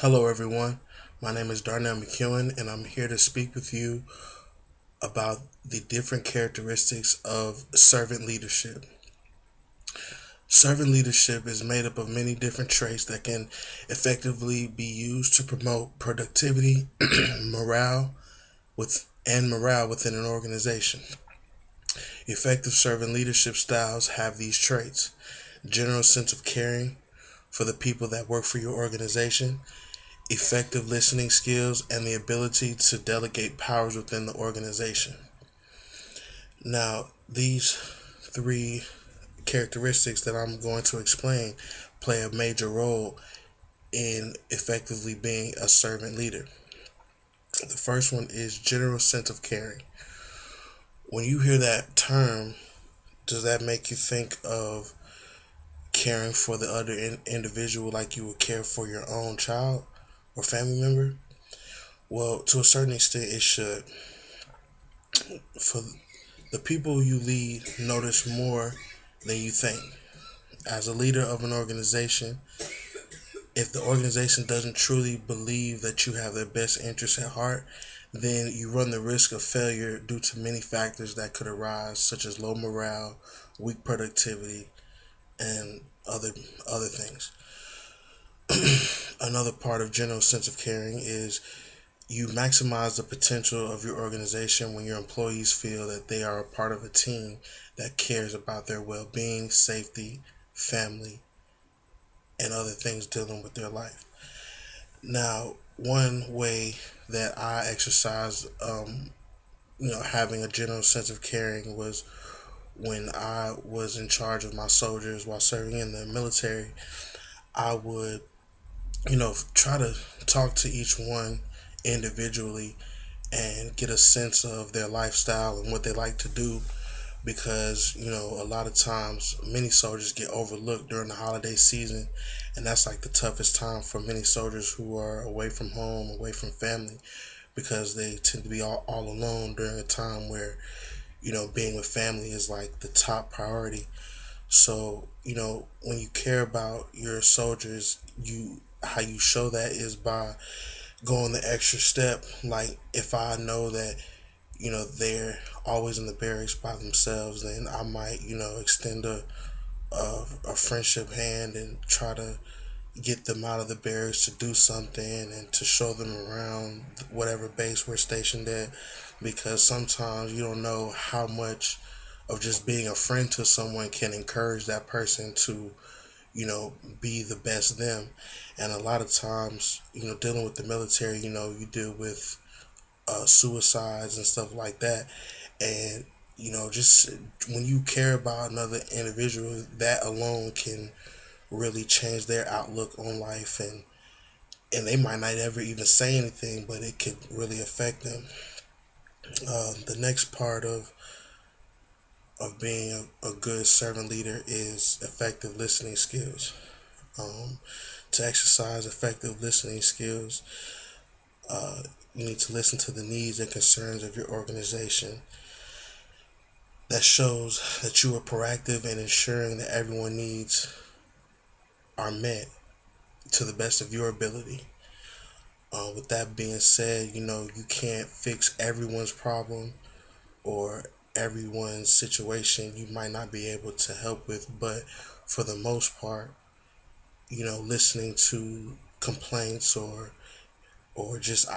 Hello, everyone. My name is Darnell McEwen, and I'm here to speak with you about the different characteristics of servant leadership. Servant leadership is made up of many different traits that can effectively be used to promote productivity, morale within an organization. Effective servant leadership styles have these traits: general sense of caring for the people that work for your organization, effective listening skills, and the ability to delegate powers within the organization. Now, these three characteristics that I'm going to explain play a major role in effectively being a servant leader. The first one is general sense of caring. When you hear that term, does that make you think of caring for the other individual like you would care for your own child or family member? Well, to a certain extent, it should. For the people you lead, notice more than you think. As a leader of an organization, if the organization doesn't truly believe that you have their best interests at heart, then you run the risk of failure due to many factors that could arise, such as low morale, weak productivity, and other things. Another part of general sense of caring is you maximize the potential of your organization when your employees feel that they are a part of a team that cares about their well-being, safety, family, and other things dealing with their life. Now, one way that I exercised, having a general sense of caring was when I was in charge of my soldiers while serving in the military. I would, try to talk to each one individually and get a sense of their lifestyle and what they like to do, because a lot of times many soldiers get overlooked during the holiday season, and that's like the toughest time for many soldiers who are away from home, away from family, because they tend to be all alone during a time where being with family is like the top priority. So when you care about your soldiers, you how you show that is by going the extra step. Like, if I know that they're always in the barracks by themselves, then I might extend a friendship hand and try to get them out of the barracks to do something and to show them around whatever base we're stationed at, because sometimes you don't know how much of just being a friend to someone can encourage that person to be the best them. And a lot of times, dealing with the military, you deal with suicides and stuff like that. And just when you care about another individual, that alone can really change their outlook on life, and they might not ever even say anything, but it could really affect them. The next part of being a good servant leader is effective listening skills. Um, to exercise effective listening skills, you need to listen to the needs and concerns of your organization. That shows that you are proactive in ensuring that everyone's needs are met to the best of your ability. With that being said, you can't fix everyone's problem or everyone's situation. You might not be able to help with, but for the most part, listening to complaints or just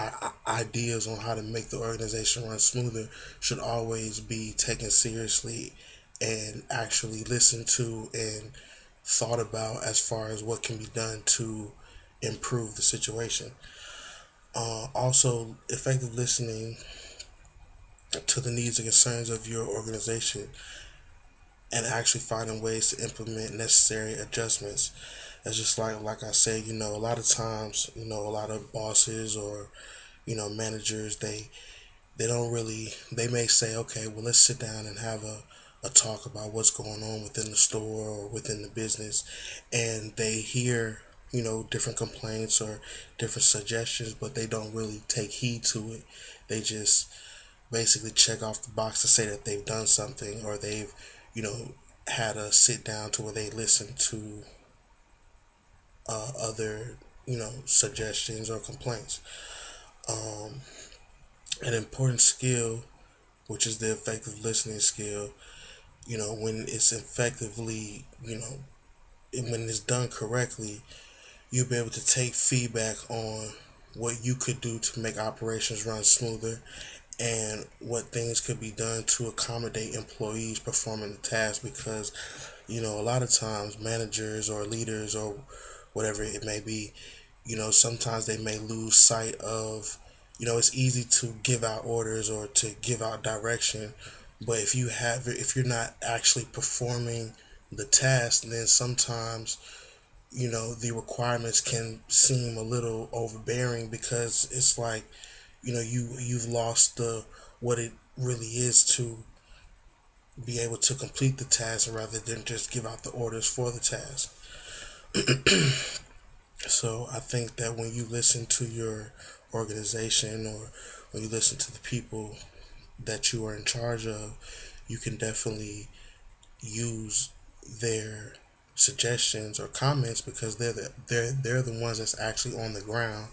ideas on how to make the organization run smoother should always be taken seriously and actually listened to and thought about as far as what can be done to improve the situation. Also, effective listening to the needs and concerns of your organization and actually finding ways to implement necessary adjustments. It's just like I say, a lot of times, a lot of bosses or managers, they don't really, they may say, okay, well, let's sit down and have a talk about what's going on within the store or within the business, and they hear different complaints or different suggestions, but they don't really take heed to it. They just basically check off the box to say that they've done something, or they've you know had a sit down to where they listen to other suggestions or complaints. Um, an important skill, which is the effective listening skill, when it's effectively, when it's done correctly, you'll be able to take feedback on what you could do to make operations run smoother and what things could be done to accommodate employees performing the task, because a lot of times managers or leaders or whatever it may be, sometimes they may lose sight of, it's easy to give out orders or to give out direction, but if you're not actually performing the task, then sometimes the requirements can seem a little overbearing, because it's like you've lost the what it really is to be able to complete the task rather than just give out the orders for the task. So I think that when you listen to your organization, or when you listen to the people that you are in charge of, you can definitely use their suggestions or comments, because they're the ones that's actually on the ground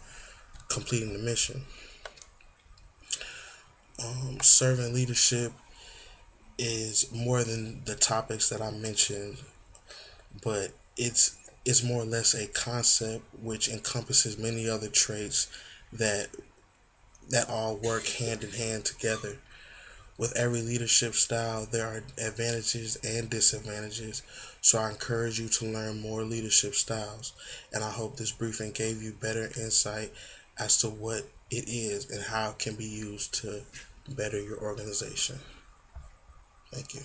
completing the mission. Servant leadership is more than the topics that I mentioned, but it's more or less a concept which encompasses many other traits that all work hand in hand together. With every leadership style, there are advantages and disadvantages. So I encourage you to learn more leadership styles, and I hope this briefing gave you better insight as to what it is and how it can be used to better your organization. Thank you.